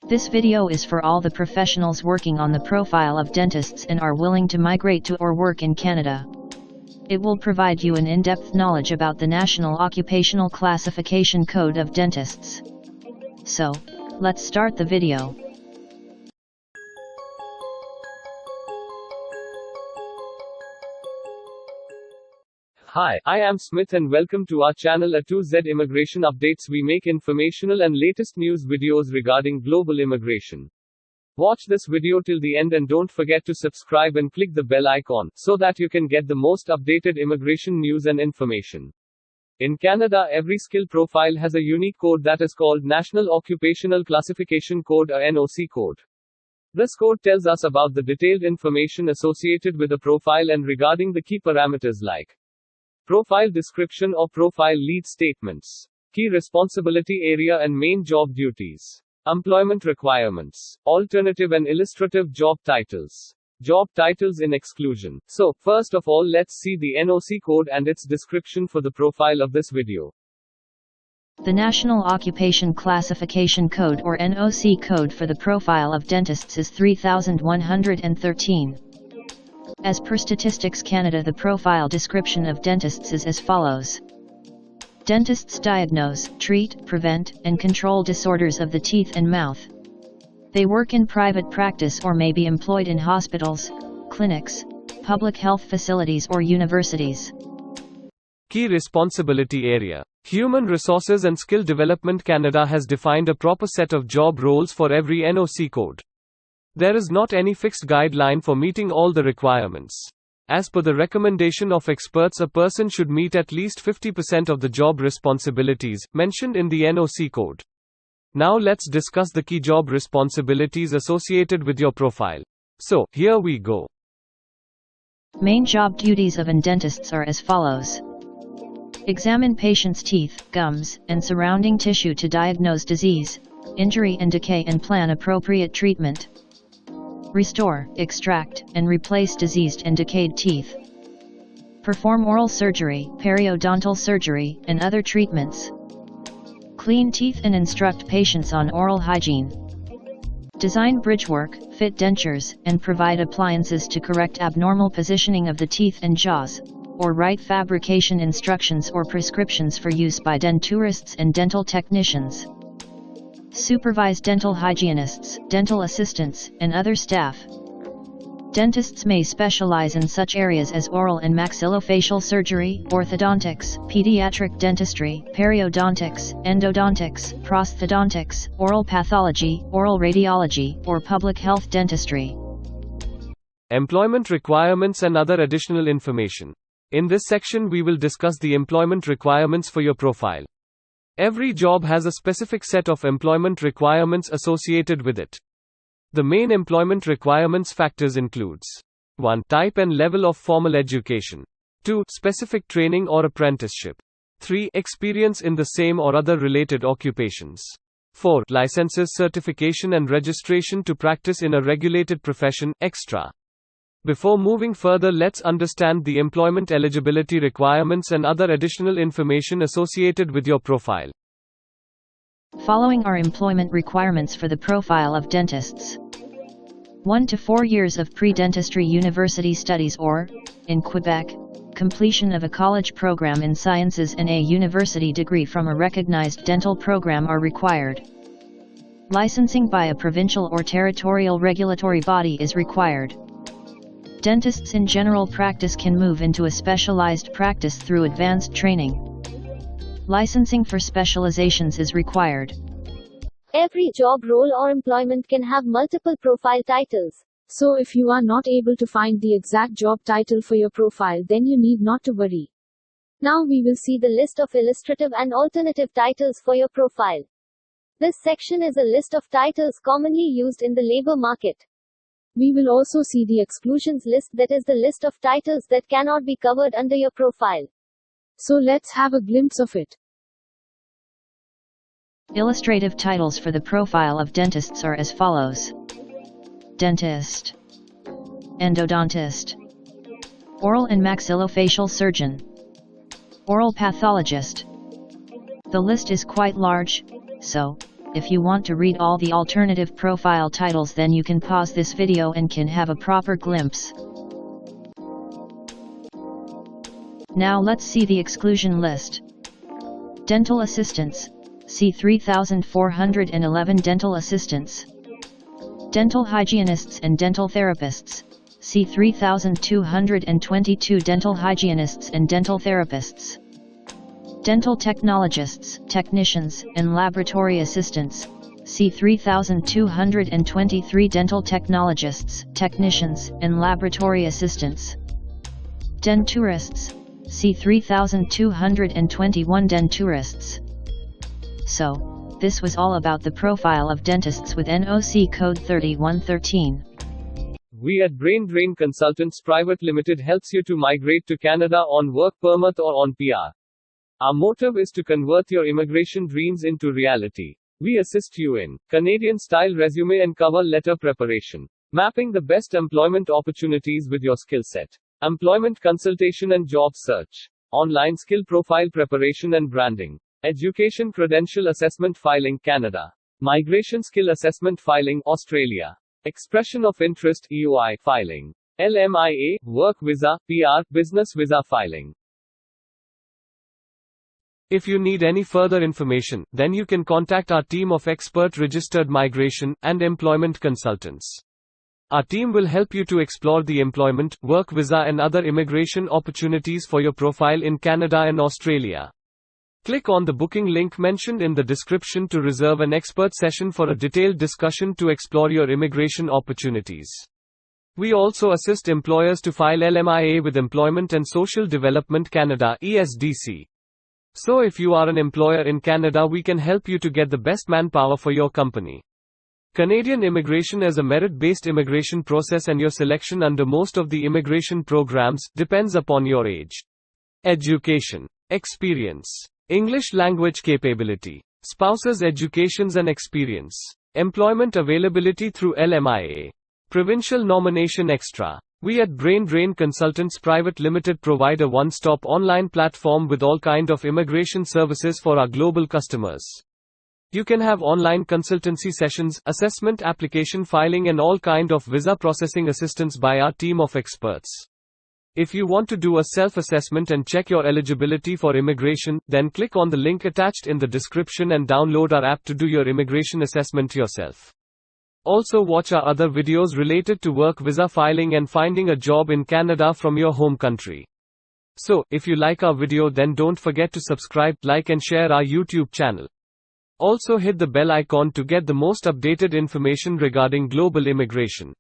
This video is for all the professionals working on the profile of dentists and are willing to migrate to or work in Canada. It will provide you an in-depth knowledge about the National Occupational Classification Code of Dentists. So, let's start the video. Hi, I am Smith and welcome to our channel A2Z Immigration Updates. We make informational and latest news videos regarding global immigration. Watch this video till the end and don't forget to subscribe and click the bell icon, so that you can get the most updated immigration news and information. In Canada, every skill profile has a unique code that is called National Occupational Classification Code or NOC code. This code tells us about the detailed information associated with a profile and regarding the key parameters like profile description or profile lead statements, key responsibility area and main job duties, employment requirements, alternative and illustrative job titles in exclusion. So, first of all, let's see the NOC code and its description for the profile of this video. The National Occupation Classification Code or NOC code for the profile of dentists is 3113. As per Statistics Canada, the profile description of dentists is as follows. Dentists diagnose, treat, prevent, and control disorders of the teeth and mouth. They work in private practice or may be employed in hospitals, clinics, public health facilities or universities. Key responsibility area. Human Resources and Skill Development Canada has defined a proper set of job roles for every NOC code. There is not any fixed guideline for meeting all the requirements. As per the recommendation of experts, a person should meet at least 50% of the job responsibilities mentioned in the NOC code. Now let's discuss the key job responsibilities associated with your profile. So, here we go. Main job duties of dentists are as follows. Examine patient's teeth, gums, and surrounding tissue to diagnose disease, injury and decay and plan appropriate treatment. Restore, extract, and replace diseased and decayed teeth. Perform oral surgery, periodontal surgery, and other treatments. Clean teeth and instruct patients on oral hygiene. Design bridgework, fit dentures, and provide appliances to correct abnormal positioning of the teeth and jaws, or write fabrication instructions or prescriptions for use by denturists and dental technicians. Supervise dental hygienists, dental assistants, and other staff. Dentists may specialize in such areas as oral and maxillofacial surgery, orthodontics, pediatric dentistry, periodontics, endodontics, prosthodontics, oral pathology, oral radiology, or public health dentistry. Employment requirements and other additional information. In this section, we will discuss the employment requirements for your profile. Every job has a specific set of employment requirements associated with it. The main employment requirements factors includes 1. Type and level of formal education. 2. Specific training or apprenticeship. 3. Experience in the same or other related occupations. 4. Licenses, certification and registration to practice in a regulated profession, extra. Before moving further, let's understand the employment eligibility requirements and other additional information associated with your profile. Following are employment requirements for the profile of dentists. 1 to 4 years of pre-dentistry university studies or, in Quebec, completion of a college program in sciences and a university degree from a recognized dental program are required. Licensing by a provincial or territorial regulatory body is required. Dentists in general practice can move into a specialized practice through advanced training. Licensing for specializations is required. Every job role or employment can have multiple profile titles. So if you are not able to find the exact job title for your profile, then you need not to worry. Now we will see the list of illustrative and alternative titles for your profile. This section is a list of titles commonly used in the labor market. We will also see the exclusions list, that is the list of titles that cannot be covered under your profile. So let's have a glimpse of it. Illustrative titles for the profile of dentists are as follows. Dentist, endodontist, oral and maxillofacial surgeon, oral pathologist. The list is quite large, so If you want to read all the alternative profile titles, then you can pause this video and can have a proper glimpse. Now let's see the exclusion list. Dental assistants, see 3,411 dental assistants. Dental hygienists and dental therapists, see 3,222 dental hygienists and dental therapists. Dental technologists, technicians, and laboratory assistants, see 3,223 dental technologists, technicians, and laboratory assistants. Denturists, see 3,221 denturists. So, this was all about the profile of dentists with NOC code 3113. We at Brain Drain Consultants Private Limited helps you to migrate to Canada on work permit or on PR. Our motive is to convert your immigration dreams into reality. We assist you in Canadian-style resume and cover letter preparation, mapping the best employment opportunities with your skill set, employment consultation and job search, online skill profile preparation and branding, education credential assessment filing Canada, migration skill assessment filing Australia, expression of interest EOI filing, LMIA, work visa, PR, business visa filing. If you need any further information, then you can contact our team of expert registered migration and employment consultants. Our team will help you to explore the employment, work visa and other immigration opportunities for your profile in Canada and Australia. Click on the booking link mentioned in the description to reserve an expert session for a detailed discussion to explore your immigration opportunities. We also assist employers to file LMIA with Employment and Social Development Canada (ESDC). So if you are an employer in Canada, we can help you to get the best manpower for your company. Canadian immigration is a merit-based immigration process, and your selection under most of the immigration programs depends upon your age, education, experience, English language capability, spouse's educations and experience, employment availability through LMIA, provincial nomination extra. We at Brain Drain Consultants Private Limited provide a one-stop online platform with all kind of immigration services for our global customers. You can have online consultancy sessions, assessment, application filing and all kind of visa processing assistance by our team of experts. If you want to do a self-assessment and check your eligibility for immigration, then click on the link attached in the description and download our app to do your immigration assessment yourself. Also watch our other videos related to work visa filing and finding a job in Canada from your home country. So, if you like our video, then don't forget to subscribe, like and share our YouTube channel. Also hit the bell icon to get the most updated information regarding global immigration.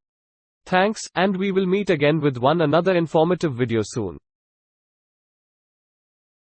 Thanks, and we will meet again with another informative video soon.